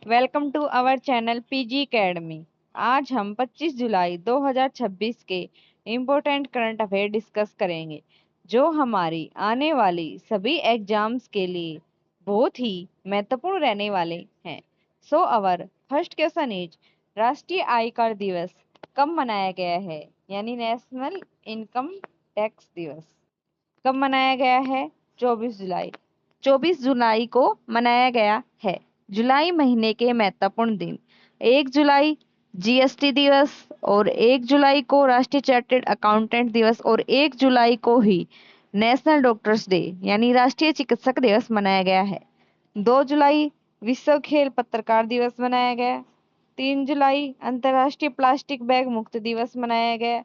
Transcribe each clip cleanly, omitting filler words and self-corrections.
Welcome to our channel PG academy. आज हम 25 जुलाई 2026 के इम्पोर्टेंट करंट अफेयर डिस्कस करेंगे जो हमारी आने वाली सभी एग्जाम्स के लिए बहुत ही महत्वपूर्ण रहने वाले हैं। So our first question is, राष्ट्रीय आयकर दिवस कब मनाया गया है? यानी नेशनल इनकम टैक्स दिवस कब मनाया गया है? 24 जुलाई को मनाया गया है। जुलाई महीने के महत्वपूर्ण दिन: 1 जुलाई जीएसटी दिवस, और 1 जुलाई को राष्ट्रीय चार्टर्ड अकाउंटेंट दिवस, और 1 जुलाई को ही नेशनल डॉक्टर्स डे यानी राष्ट्रीय चिकित्सक दिवस मनाया गया है। 2 जुलाई विश्व खेल पत्रकार दिवस मनाया गया। 3 जुलाई अंतर्राष्ट्रीय प्लास्टिक बैग मुक्त दिवस मनाया गया।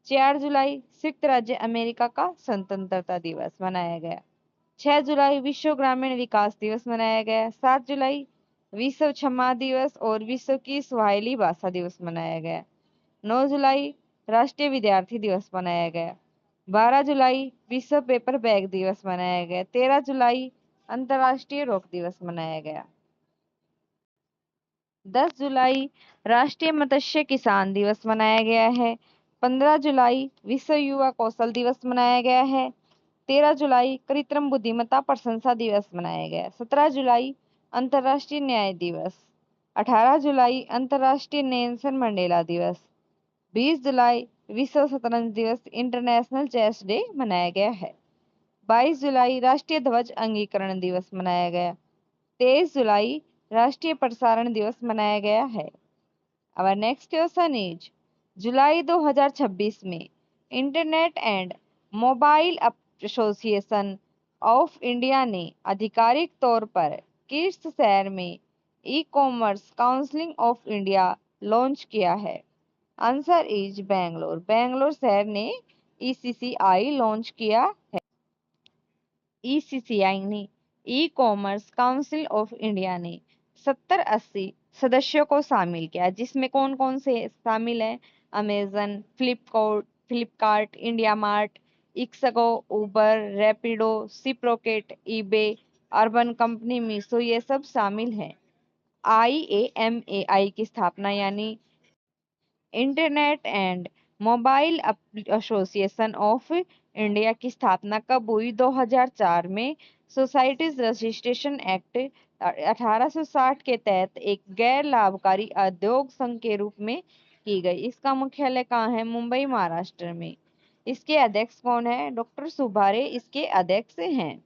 4 जुलाई संयुक्त राज्य अमेरिका का स्वतंत्रता दिवस मनाया गया। 6 जुलाई विश्व ग्रामीण विकास दिवस मनाया गया। 7 जुलाई विश्व क्षमा दिवस और विश्व की स्वाहिली भाषा दिवस मनाया गया। 9 जुलाई राष्ट्रीय विद्यार्थी दिवस मनाया गया। 12 जुलाई विश्व पेपर बैग दिवस मनाया गया। 13 जुलाई अंतर्राष्ट्रीय रोक दिवस मनाया गया। 10 जुलाई राष्ट्रीय मत्स्य किसान दिवस मनाया गया है। 15 जुलाई विश्व युवा कौशल दिवस मनाया गया है। 13 जुलाई कृत्रिम बुद्धिमत्ता प्रशंसा दिवस मनाया गया। 17 जुलाई अंतर्राष्ट्रीय न्याय दिवस। 18 जुलाई अंतर्राष्ट्रीय नेल्सन मंडेला दिवस। 20 जुलाई विश्व शतरंज दिवस इंटरनेशनल चेस डे मनाया गया है। 22 जुलाई राष्ट्रीय ध्वज अंगीकरण दिवस मनाया गया। 23 जुलाई राष्ट्रीय प्रसारण दिवस मनाया गया है। Our next question is, जुलाई 2026 में internet and mobile association of India ने आधिकारिक तौर पर किस शहर में e commerce council of India launch किया है? Answer is Bangalore. बेंगलोर शहर ने ईसीसीआई लॉन्च किया है। ईसीसीआई ने e commerce council of India ने 70-80 सदस्यों को शामिल किया, जिसमें कौन कौन से शामिल हैं? Amazon, Flipkart, India Mart, Ixigo, Uber, Rapido, Shiprocket, eBay, Urban Company, Meesho, ये सब शामिल हैं। IAMAI की स्थापना यानी internet and mobile association of India की स्थापना कब हुई? 2004 में सोसाइटीज रजिस्ट्रेशन एक्ट 1860 के तहत एक गैर लाभकारी उद्योग संघ के रूप में की गई। इसका मुख्यालय कहाँ है? मुंबई, महाराष्ट्र में। इसके अध्यक्ष कौन है? डॉक्टर सुभारे इसके अध्यक्ष हैं।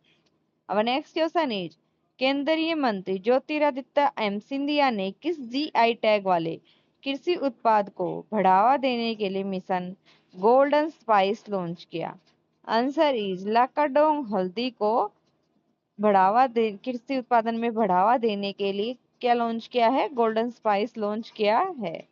अब नेक्स्ट क्वेश्चन इज, केंद्रीय मंत्री ज्योतिरादित्य सिंधिया ने किस जीआई टैग वाले कृषि उत्पाद को बढ़ावा देने के लिए मिशन गोल्डन स्पाइस लॉन्च किया? आंसर इज लाकाडोंग हल्दी को कृषि उत्पादन में बढ़ावा देने के लिए क्या लॉन्च किया है? गोल्डन स्पाइस लॉन्च किया है।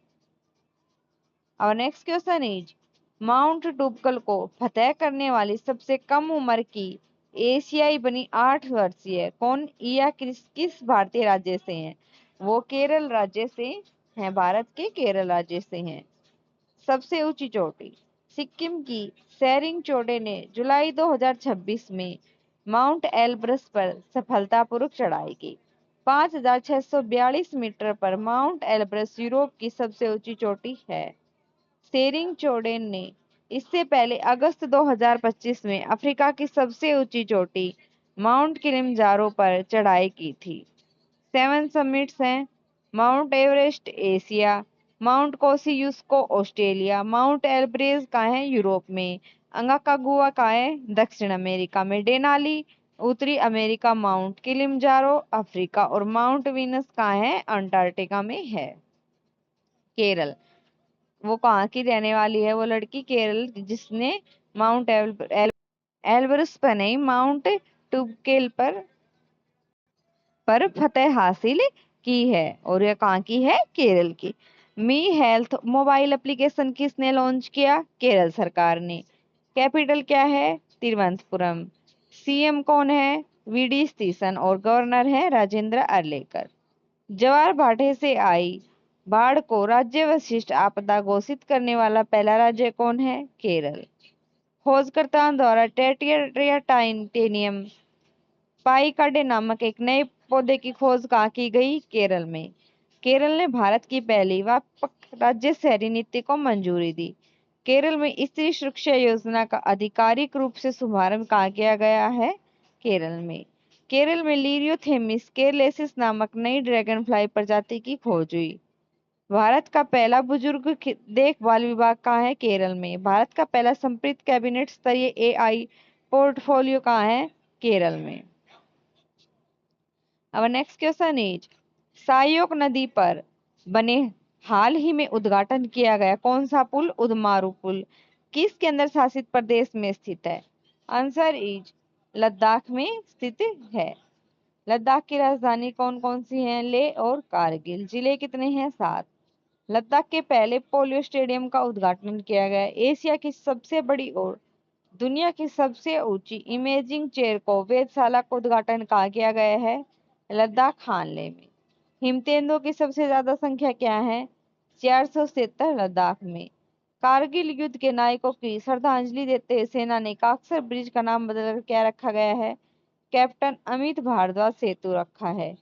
और नेक्स्ट क्वेश्चन इज, माउंट टूबकल को फतेह करने वाली सबसे कम उम्र की एशियाई बनी 8 वर्षीय कौन या किस भारतीय राज्य से हैं? वो केरल राज्य से हैं, भारत के केरल राज्य से हैं। सबसे ऊंची चोटी: सिक्किम की सेरिंग चोटे ने जुलाई 2026 में माउंट एलब्रस पर सफलतापूर्वक चढ़ाई की। 5,642 मीटर पर माउंट एलब्रस यूरोप की सबसे ऊंची चोटी है। सेरिंग चोडेन ने इससे पहले अगस्त 2025 में अफ्रीका की सबसे ऊंची चोटी माउंट किलिमंजारो पर चढ़ाई की थी। 7 समिट्स हैं: Mount Everest Asia, Mount Kosciuszko Australia, Mount Elbrus कहाँ है? यूरोप में, अंगाकागुआ कहाँ है? दक्षिण अमेरिका में, डेनाली उत्तरी अमेरिका, माउंट किलिमंजारो अफ्रीका, और माउंट वीनस कहाँ है? अंटार्कटिका में है। केरल, वो कहाँ की रहने वाली है? वो लड़की केरल जिसने माउंट एल्ब्रस पर नहीं, माउंट टूबकेल पर फतेह हासिल की है, और यह कहाँ की है? केरल की। मी हेल्थ मोबाइल एप्लीकेशन किसने लॉन्च किया? केरल सरकार ने। कैपिटल क्या है? तिरुवनंतपुरम। सीएम कौन है? वीडी सतीशन, और गवर्नर है राजेंद्र अर्लेकर। ज्वार भाटे से आई बाढ़ को राज्य विशिष्ट आपदा घोषित करने वाला पहला राज्य कौन है? केरल। खोजकर्ताओं द्वारा टाइटेनियम पाइकाडे नामक एक नए पौधे की खोज कहाँ की गई? केरल में। केरल ने भारत की पहली व्यापक राज्य शहरी नीति को मंजूरी दी। केरल में स्त्री सुरक्षा योजना का आधिकारिक रूप से शुभारंभ कहाँ किया गया है? केरल में। केरल में लीरियोथेमिस केरलेसिस नामक नई ड्रैगन फ्लाई प्रजाति की खोज हुई। भारत का पहला बुजुर्ग देखभाल विभाग कहाँ है? केरल में। भारत का पहला समर्पित कैबिनेट स्तरीय एआई पोर्टफोलियो कहाँ है? केरल में। अब नेक्स्ट क्वेश्चन इज, सायोक नदी पर बने हाल ही में उद्घाटन किया गया कौन सा पुल? उदमारू पुल किस केंद्र शासित प्रदेश में स्थित है? आंसर इज लद्दाख में स्थित है। लद्दाख की राजधानी कौन कौन सी है? लेह और कारगिल। जिले कितने हैं? 7। लद्दाख के पहले पोलियो स्टेडियम का उद्घाटन किया गया। एशिया की सबसे बड़ी और दुनिया की सबसे ऊंची इमेजिंग चेयर को वेधशाला का उद्घाटन कहाँ किया गया है? लद्दाख हानले में। हिमतेंदुओं की सबसे ज्यादा संख्या क्या है? 477 लद्दाख में। कारगिल युद्ध के नायकों की श्रद्धांजलि देते हुए सेना ने काक्सर ब्रिज का नाम बदलकर क्या रखा गया है? कैप्टन अमित भारद्वाज सेतु रखा है।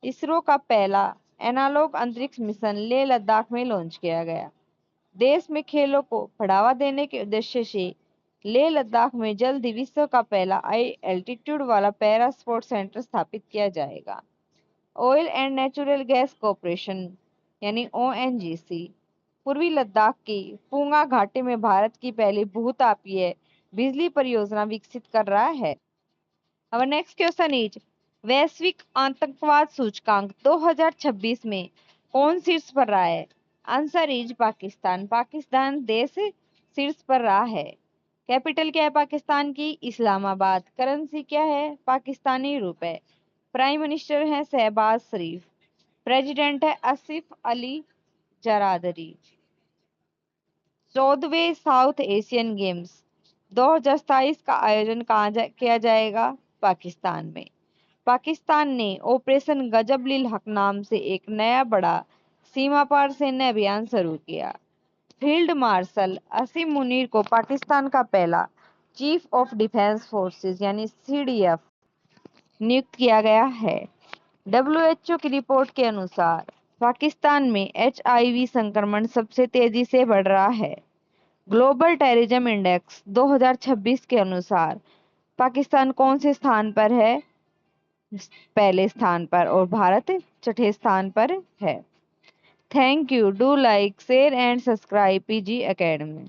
इसरो का पहला एनालॉग अंतरिक्ष मिशन लेह लद्दाख में लॉन्च किया गया। देश में खेलों को बढ़ावा देने के उद्देश्य से लेह लद्दाख में जल्द ही विश्व का पहला हाई एल्टीट्यूड वाला पैरा स्पोर्ट्स सेंटर स्थापित किया जाएगा। Oil and natural gas corporation यानी ओएनजीसी पूर्वी लद्दाख की पुंगा घाटी में भारत की पहली भूतापीय बिजली परियोजना विकसित कर रहा है। अब नेक्स्ट क्वेश्चन इज, वैश्विक आतंकवाद सूचकांक 2026 में कौन शीर्ष पर रहा है? Answer is Pakistan. पाकिस्तान देश शीर्ष पर रहा है। कैपिटल क्या है पाकिस्तान की? इस्लामाबाद। करेंसी क्या है? पाकिस्तानी रुपए। प्राइम मिनिस्टर है शहबाज शरीफ। प्रेसिडेंट है आसिफ अली जरादरी। 14वें साउथ एशियन गेम्स 2027 का आयोजन कहाँ किया जाएगा? पाकिस्तान में। पाकिस्तान ने ऑपरेशन गजब-उल हक नाम से एक नया बड़ा सीमा पार सैन्य अभियान शुरू किया। फील्ड मार्शल असीम मुनीर को पाकिस्तान का पहला चीफ ऑफ डिफेंस फोर्सेस यानी सीडीएफ नियुक्त किया गया है। डब्ल्यूएचओ की रिपोर्ट के अनुसार पाकिस्तान में एचआईवी संक्रमण सबसे तेजी से बढ़ रहा है। ग्लोबल टेररिज्म इंडेक्स 2026 के अनुसार पाकिस्तान कौन से स्थान पर है? पहले स्थान पर और भारत छठे स्थान पर है। Thank you. Do like share and subscribe PG academy.